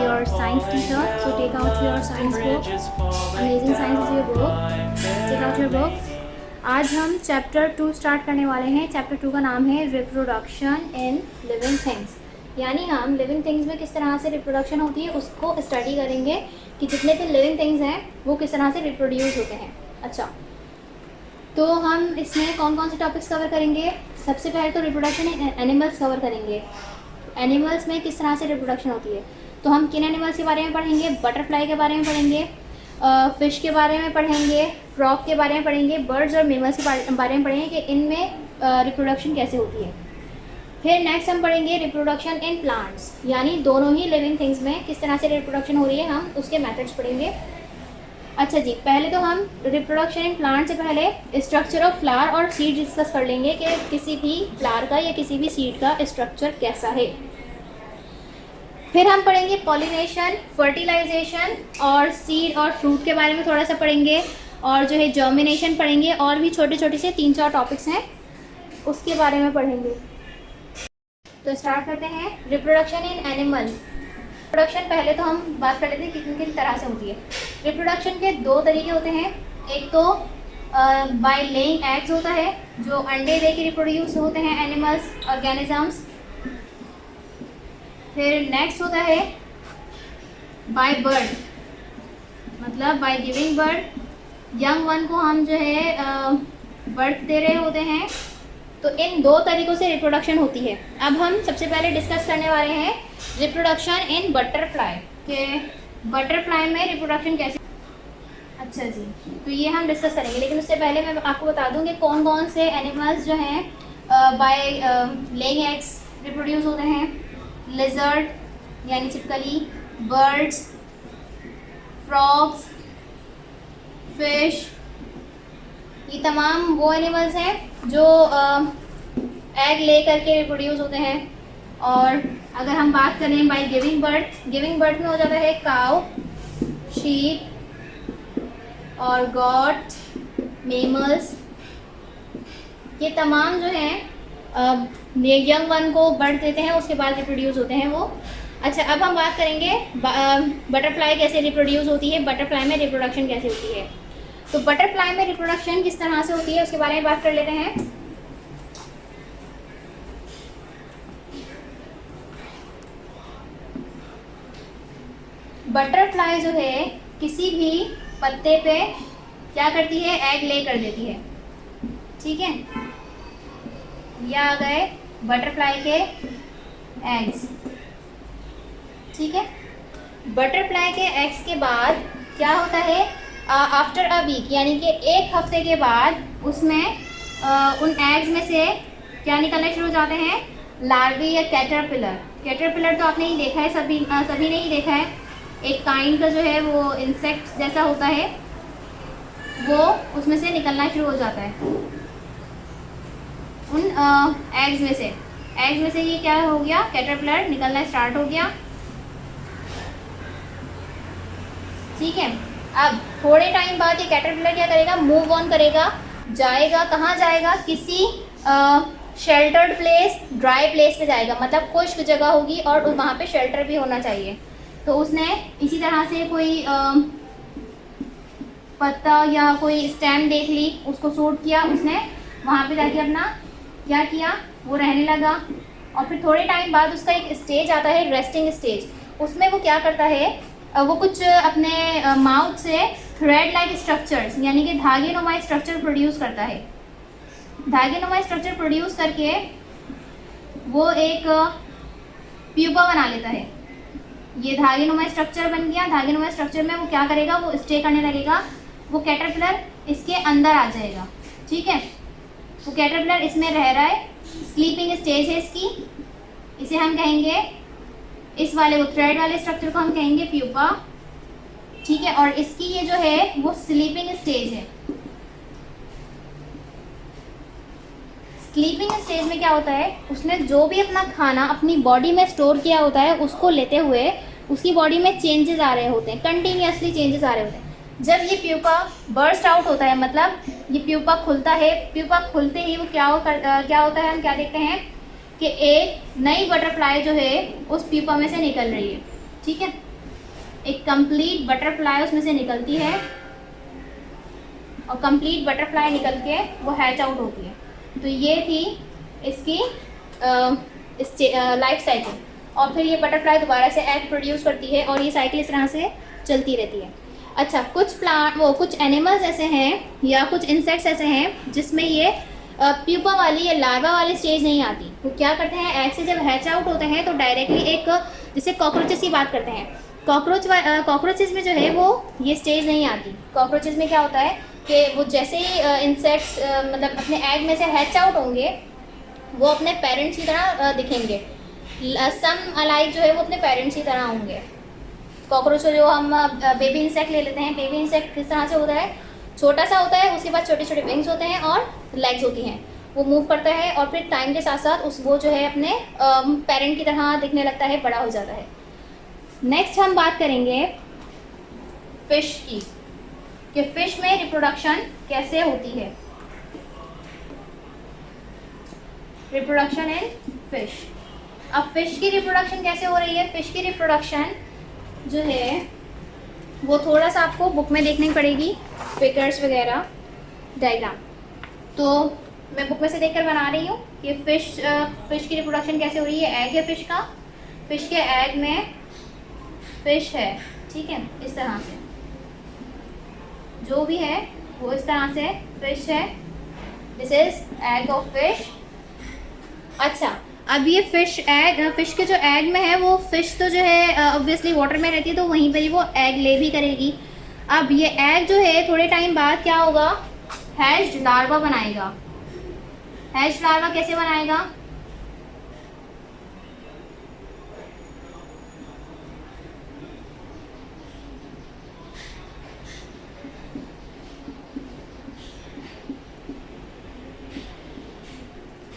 your science teacher. So take out your science book. Amazing Science is your book. Take out your book. आज हम chapter 2 start करने वाले हैं. Chapter 2 का नाम है रिप्रोडक्शन इन लिविंग थिंग्स. यानी हम लिविंग थिंग्स में किस तरह से रिप्रोडक्शन होती है उसको स्टडी करेंगे कि जितने भी लिविंग थिंग्स हैं वो किस तरह से रिप्रोड्यूस होते हैं. अच्छा, तो हम इसमें कौन कौन से टॉपिक्स कवर करेंगे. सबसे पहले तो रिप्रोडक्शन इन एनिमल्स कवर करेंगे. एनिमल्स में किस तरह से रिप्रोडक्शन होती है. तो हम किन एनिमल्स के बारे में पढ़ेंगे. बटरफ्लाई के बारे में पढ़ेंगे, फ़िश के बारे में पढ़ेंगे, फ्रॉग के बारे में पढ़ेंगे, बर्ड्स और मेमल्स के बारे में पढ़ेंगे कि इनमें रिप्रोडक्शन कैसे होती है. फिर नेक्स्ट हम पढ़ेंगे रिप्रोडक्शन इन प्लांट्स, यानी दोनों ही लिविंग थिंग्स में किस तरह से रिप्रोडक्शन हो रही है, हम उसके मेथड्स पढ़ेंगे. अच्छा जी, पहले तो हम रिप्रोडक्शन इन प्लांट से पहले स्ट्रक्चर ऑफ फ्लावर और सीड डिस्कस कर लेंगे कि किसी भी फ्लावर का या किसी भी सीड का स्ट्रक्चर कैसा है. फिर हम पढ़ेंगे पॉलिनेशन, फर्टिलाइजेशन और सीड और फ्रूट के बारे में थोड़ा सा पढ़ेंगे, और जो है जर्मिनेशन पढ़ेंगे, और भी छोटे छोटे से 3-4 टॉपिक्स हैं उसके बारे में पढ़ेंगे. तो स्टार्ट करते हैं. Reproduction in animal. रिप्रोडक्शन पहले तो हम बात कर लेते हैं किन किन तरह से होती है. रिप्रोडक्शन के 2 तरीके होते हैं. एक तो बाय लेइंग एग्स होता है, जो अंडे दे के रिप्रोड्यूस होते हैं एनिमल्स, ऑर्गेनिजम्स. फिर नेक्स्ट होता है बाय बर्ड, मतलब by giving bird. Young one को हम जो है बर्थ दे रहे होते हैं. तो इन 2 तरीक़ों से रिप्रोडक्शन होती है. अब हम सबसे पहले डिस्कस करने वाले हैं रिप्रोडक्शन इन बटरफ्लाई, के बटरफ्लाई में रिप्रोडक्शन कैसे. अच्छा जी, तो ये हम डिस्कस करेंगे, लेकिन उससे पहले मैं आपको बता दूं कि कौन कौन से एनिमल्स जो हैं बाय लेइंग एग्स रिप्रोड्यूस होते हैं. लिजर्ड यानी छिपकली, बर्ड्स, फ्रॉग्स, फिश, ये तमाम वो एनिमल्स हैं जो एग ले करके रिप्रोड्यूस होते हैं. और अगर हम बात करें बाय गिविंग बर्थ में हो जाता है काउ, शीप और गॉट, मेमल्स. ये तमाम जो हैं यंग वन को बर्थ देते हैं, उसके बाद रिप्रोड्यूस होते हैं वो. अच्छा, अब हम बात करेंगे बटरफ्लाई कैसे रिप्रोड्यूस होती है, बटरफ्लाई में रिप्रोडक्शन कैसे होती है. तो बटरफ्लाई में रिप्रोडक्शन किस तरह से होती है उसके बारे में बात कर लेते हैं. बटरफ्लाई जो है किसी भी पत्ते पे क्या करती है, एग ले कर देती है. ठीक है, ये आ गए बटरफ्लाई के एग्स. ठीक है, बटरफ्लाई के एग्स के बाद क्या होता है, आफ्टर अ वीक यानी कि 1 हफ्ते के बाद उसमें उन एग्स में से क्या निकलना शुरू हो जाते हैं, लार्वी या कैटरपिलर. कैटरपिलर तो आपने ही देखा है, सभी ने ही देखा है. एक काइंड का जो है वो इंसेक्ट जैसा होता है, वो उसमें से निकलना शुरू हो जाता है उन एग्स में से. ये क्या हो गया, कैटरपिलर निकलना स्टार्ट हो गया. ठीक है, अब थोड़े टाइम बाद ये कैटरपिलर क्या करेगा, मूव ऑन करेगा, जाएगा. कहाँ जाएगा, किसी शेल्टर्ड प्लेस, ड्राई प्लेस पे जाएगा, मतलब खुश्क जगह होगी और वहाँ पे शेल्टर भी होना चाहिए. तो उसने इसी तरह से कोई पत्ता या कोई स्टेम देख ली, उसको सूट किया, उसने वहाँ पे जाके अपना क्या किया, वो रहने लगा. और फिर थोड़े टाइम बाद उसका एक स्टेज आता है, रेस्टिंग स्टेज. उसमें वो क्या करता है, वो कुछ अपने माउथ से थ्रेड लाइक स्ट्रक्चर्स यानी कि धागेनुमा स्ट्रक्चर प्रोड्यूस करता है. धागेनुमा स्ट्रक्चर प्रोड्यूस करके वो एक प्यूपा बना लेता है. ये धागेनुमा स्ट्रक्चर बन गया. धागेनुमा स्ट्रक्चर में वो क्या करेगा, वो स्टे करने लगेगा. वो कैटरपिलर इसके अंदर आ जाएगा. ठीक है, वो कैटरपिलर इसमें रह रहा है. स्लीपिंग स्टेज है इसकी, इसे हम कहेंगे, इस वाले वो थ्रेड वाले स्ट्रक्चर को हम कहेंगे प्यूपा. ठीक है, और इसकी ये जो है वो स्लीपिंग स्टेज है. स्लीपिंग स्टेज में क्या होता है, उसने जो भी अपना खाना अपनी बॉडी में स्टोर किया होता है उसको लेते हुए उसकी बॉडी में चेंजेस आ रहे होते हैं, कंटिन्यूसली चेंजेस आ रहे होते हैं. जब ये प्यूपा बर्स्ट आउट होता है, मतलब ये प्यूपा खुलता है, प्यूपा खुलते ही वो क्या होता है, हम क्या देखते हैं कि एक नई बटरफ्लाई जो है उस प्यूपा में से निकल रही है। ठीक है, एक कंप्लीट बटरफ्लाई उसमें से निकलती है और कंप्लीट बटरफ्लाई निकल के वो हैच आउट होती है। तो ये थी इसकी लाइफ साइकिल। और फिर ये बटरफ्लाई दोबारा से एग प्रोड्यूस करती है और ये साइकिल इस तरह से चलती रहती है। अच्छा, कुछ एनिमल्स ऐसे हैं या कुछ इंसेक्ट्स ऐसे हैं जिसमें ये प्यूपा वाली या लार्वा वाली स्टेज नहीं आती। वो क्या करते हैं, एग से जब हैच आउट होते हैं तो डायरेक्टली एक, जैसे कॉकरोचेस की बात करते हैं, कॉकरोचेस में जो है वो ये स्टेज नहीं आती। कॉकरोचेस में क्या होता है कि वो जैसे ही इंसेक्ट्स मतलब अपने एग में से हैच आउट होंगे वो अपने पेरेंट्स की तरह दिखेंगे। सम अलाइक जो है वो अपने पेरेंट्स की तरह होंगे। कॉकरोच जो हम बेबी इंसेक्ट ले लेते हैं, बेबी इंसेक्ट किस तरह से होता है, छोटा सा होता है, उसके बाद छोटे छोटे विंग्स होते हैं और लेग्स होती हैं, वो मूव करता है और फिर टाइम के साथ साथ वो जो है अपने पेरेंट की तरह दिखने लगता है, बड़ा हो जाता है। नेक्स्ट हम बात करेंगे फिश की, कि फिश में रिप्रोडक्शन कैसे होती है। Reproduction in fish. अब फिश की रिप्रोडक्शन कैसे हो रही है, फिश की रिप्रोडक्शन जो है वो थोड़ा सा आपको बुक में देखनी पड़ेगी, पिक्चर्स वगैरह डायग्राम। तो मैं बुक में से देखकर बना रही हूँ कि फिश की रिप्रोडक्शन कैसे हो रही है। एग है फिश का, फिश के एग में फिश है, ठीक है, इस तरह से जो भी है वो इस तरह से फिश है। This is egg of fish. अच्छा, अब ये फिश के जो एग में है वो फिश तो जो है ऑब्वियसली वाटर में रहती है तो वहीं पर ही वो एग ले भी करेगी। अब ये एग जो है थोड़े टाइम बाद क्या होगा, हैच्ड लार्वा बनाएगा। हैच्ड लार्वा कैसे बनाएगा,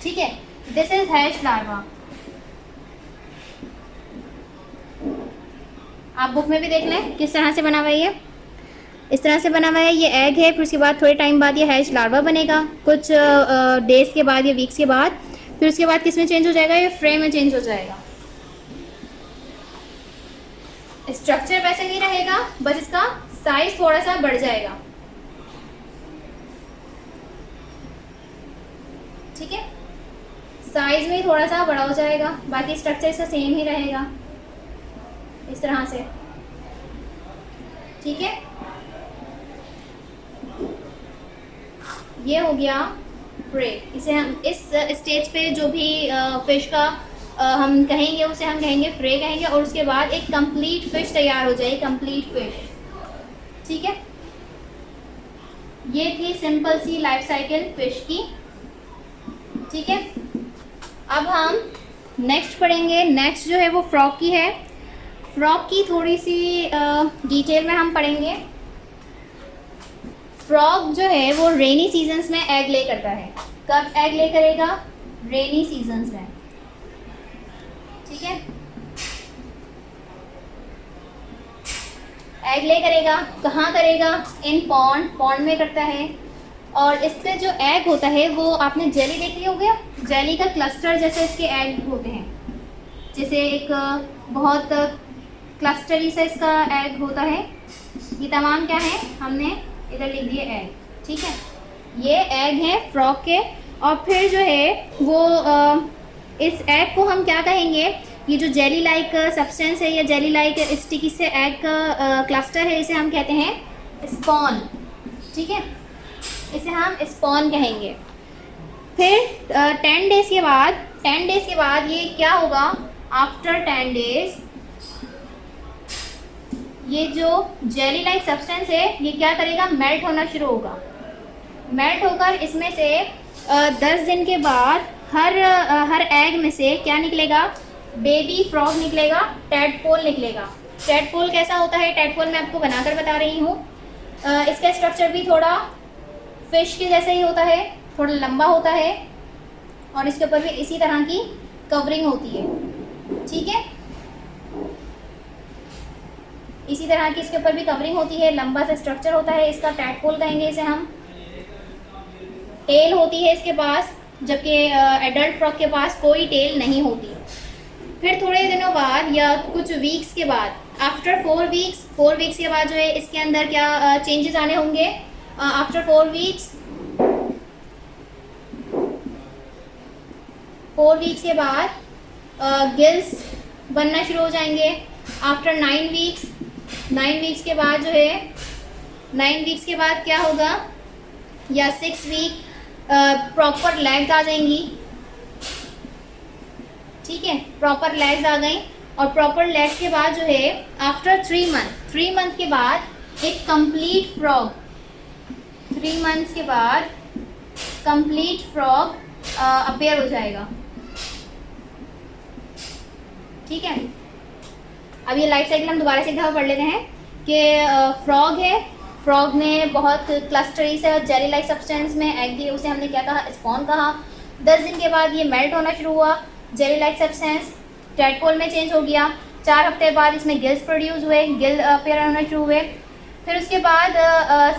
ठीक है, दिस इज हैच्ड लार्वा। आप बुक में भी देख लें किस तरह से बना हुआ है, ये इस तरह से बना हुआ है। ये एग है, फिर उसके बाद थोड़े टाइम बाद ये हैच लार्वा बनेगा, कुछ डेज के बाद या वीक्स के बाद। फिर उसके बाद किस में चेंज हो जाएगा, ये फ्रेम में चेंज हो जाएगा। स्ट्रक्चर वैसे ही रहेगा, बस इसका साइज थोड़ा सा बढ़ जाएगा, ठीक है, साइज में थोड़ा सा बड़ा हो जाएगा, बाकी स्ट्रक्चर इसका सेम ही रहेगा इस तरह से, ठीक है। ये हो गया प्रे। इसे हम इस स्टेज पे जो भी फिश का हम कहेंगे उसे हम कहेंगे फ्रे कहेंगे, और उसके बाद एक कंप्लीट फिश तैयार हो जाएगी, कंप्लीट फिश, ठीक है। ये थी सिंपल सी लाइफ साइकिल फिश की, ठीक है। अब हम नेक्स्ट पढ़ेंगे, नेक्स्ट जो है वो फ्रॉग की है। फ्रॉग की थोड़ी सी डिटेल में हम पढ़ेंगे। फ्रॉग जो है वो रेनी सीजन्स में एग ले करता है। कब एग ले करेगा, रेनी सीजन्स में, ठीक है। एग ले करेगा, कहाँ करेगा, इन पॉन्ड में करता है। और इसके जो एग होता है वो आपने जेली देखी हो गया, जेली का क्लस्टर जैसे इसके एग होते हैं, जैसे एक बहुत क्लस्टरी सा इसका एग होता है। ये तमाम क्या है, हमने इधर लिख दिए एग, ठीक है। ये एग है फ्रॉग के। और फिर जो है वो इस एग को हम क्या कहेंगे, ये जो जेली लाइक सब्सटेंस है या जेली लाइक स्टिकी से एग का क्लस्टर है, इसे हम कहते हैं स्पॉन, ठीक है, इसे हम स्पॉन कहेंगे। फिर 10 डेज के बाद ये क्या होगा, आफ्टर 10 डेज ये जो जेली लाइक सब्सटेंस है ये क्या करेगा, मेल्ट होना शुरू होगा। मेल्ट होकर इसमें से 10 दिन के बाद हर एग में से क्या निकलेगा, बेबी फ्रॉग निकलेगा, टैडपोल निकलेगा। टैडपोल कैसा होता है, टैडपोल मैं आपको बनाकर बता रही हूँ। इसका स्ट्रक्चर भी थोड़ा फिश के जैसा ही होता है, थोड़ा लंबा होता है और इसके ऊपर भी इसी तरह की कवरिंग होती है, ठीक है। इसी तरह की इसके ऊपर भी कवरिंग होती है, लंबा सा स्ट्रक्चर होता है इसका, टैडपोल कहेंगे इसे हम। टेल होती है इसके पास, जबकि एडल्ट फ्रॉग के पास कोई टेल नहीं होती। फिर थोड़े दिनों बाद या कुछ वीक्स के बाद, आफ्टर 4 वीक्स के बाद जो है इसके अंदर क्या चेंजेस आने होंगे। आफ्टर 4 वीक्स के बाद गिल्स बनना शुरू हो जाएंगे। आफ्टर 9 वीक्स के बाद जो है 9 वीक्स के बाद क्या होगा, या 6 वीक प्रॉपर लेग्स आ जाएंगी। ठीक है, प्रॉपर लेग्स आ गई। और प्रॉपर लेग्स के बाद जो है आफ्टर 3 मंथ के बाद एक कंप्लीट फ्रॉग, 3 मंथ्स के बाद कंप्लीट फ्रॉग अपीयर हो जाएगा। ठीक है, अब ये लाइफ साइकिल हम दोबारा से एक दफ़ा पढ़ लेते हैं कि फ्रॉग है, फ्रॉग ने बहुत क्लस्टरी से जेली लाइक सब्सटेंस में एग दिए, उसे हमने क्या कहा, स्पॉन कहा। 10 दिन के बाद ये मेल्ट होना शुरू हुआ, जेली लाइक सब्सटेंस टैडपोल में चेंज हो गया। 4 हफ्ते बाद इसमें गिल्स प्रोड्यूस हुए, गिल अपीयर होना शुरू हुए। फिर उसके बाद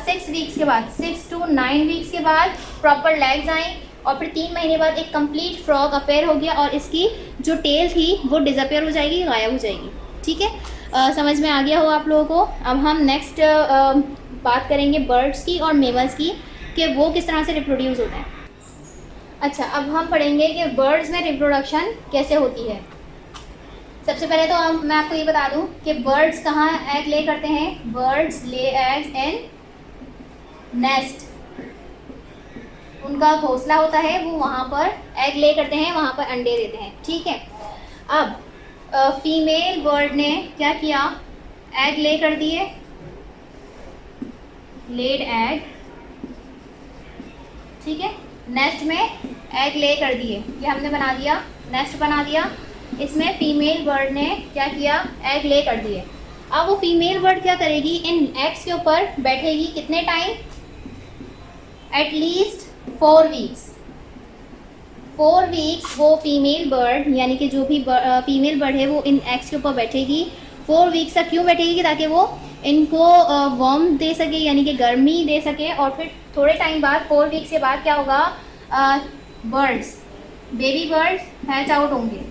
6 वीक्स के बाद, 6 to 9 वीक्स के बाद प्रॉपर लेग्स आई, और फिर 3 महीने बाद एक कंप्लीट फ्रॉग अपीयर हो गया और इसकी जो टेल थी वो डिसअपीयर हो जाएगी, गायब हो जाएगी। ठीक है, समझ में आ गया हो आप लोगों को। अब हम नेक्स्ट बात करेंगे बर्ड्स की और मेमल्स की कि वो किस तरह से रिप्रोड्यूस होते हैं। अच्छा, अब हम पढ़ेंगे कि बर्ड्स में रिप्रोडक्शन कैसे होती है। सबसे पहले तो मैं आपको ये बता दूं कि बर्ड्स कहाँ एग ले करते हैं। Birds lay eggs in nest, उनका घोंसला होता है, वो वहाँ पर एग ले करते हैं, वहाँ पर अंडे देते हैं। ठीक है, अब फीमेल बर्ड ने क्या किया, एग ले कर दिए, लेड एग। ठीक है, नेस्ट में एग ले कर दिए, ये हमने बना दिया, नेस्ट बना दिया। इसमें फीमेल बर्ड ने क्या किया, एग ले कर दिए। अब वो फीमेल बर्ड क्या करेगी, इन एग्स के ऊपर बैठेगी कितने टाइम, एटलीस्ट 4 वीक्स। 4 वीक्स वो फीमेल बर्ड, यानी कि जो भी फीमेल बर्ड है वो इन एग्स के ऊपर बैठेगी 4 वीक्स तक। क्यों बैठेगी, ताकि वो इनको वार्म दे सके, यानी कि गर्मी दे सके। और फिर थोड़े टाइम बाद 4 वीक्स के बाद क्या होगा, birds, baby birds hatch out होंगे।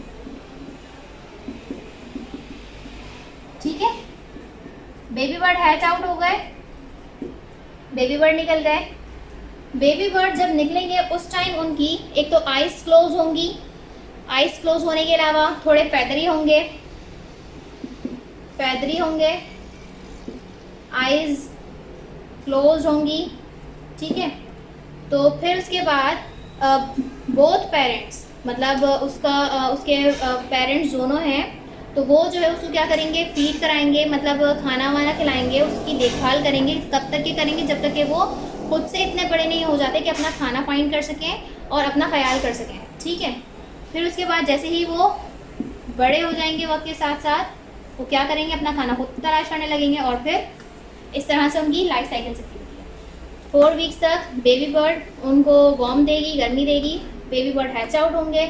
ठीक है, बेबी बर्ड हैच आउट हो गए, बेबी बर्ड निकल गए। बेबी बर्ड जब निकलेंगे उस टाइम उनकी एक तो आइज क्लोज होंगी, आइज क्लोज होने के अलावा थोड़े फैदरी होंगे, आइज क्लोज होंगी। ठीक है, तो फिर उसके बाद बोथ पेरेंट्स, मतलब उसके पेरेंट्स दोनों हैं, तो वो जो है उसको क्या करेंगे, फीड कराएंगे, मतलब खाना वाना खिलाएंगे, उसकी देखभाल करेंगे। कब तक ये करेंगे, जब तक कि वो खुद से इतने बड़े नहीं हो जाते कि अपना खाना फाइंड कर सकें और अपना ख्याल कर सकें। ठीक है, फिर उसके बाद जैसे ही वो बड़े हो जाएंगे वक्त के साथ साथ, वो क्या करेंगे, अपना खाना खुद तलाश करने लगेंगे, और फिर इस तरह से उनकी लाइफ साइकिल चलती होती है। 4 वीक्स तक बेबी बर्ड उनको वार्म देगी, गर्मी देगी, बेबी बर्ड हैच आउट होंगे,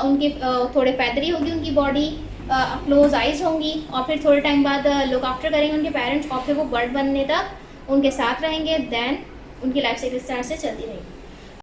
उनकी थोड़े फैदरी होगी उनकी बॉडी, क्लोज आइज होंगी, और फिर थोड़े टाइम बाद लुक आफ्टर करेंगे उनके पेरेंट्स, और फिर वो बर्ड बनने तक उनके साथ रहेंगे। देन उनकी लाइफ साइकिल इस तरह से चलती रहेगी।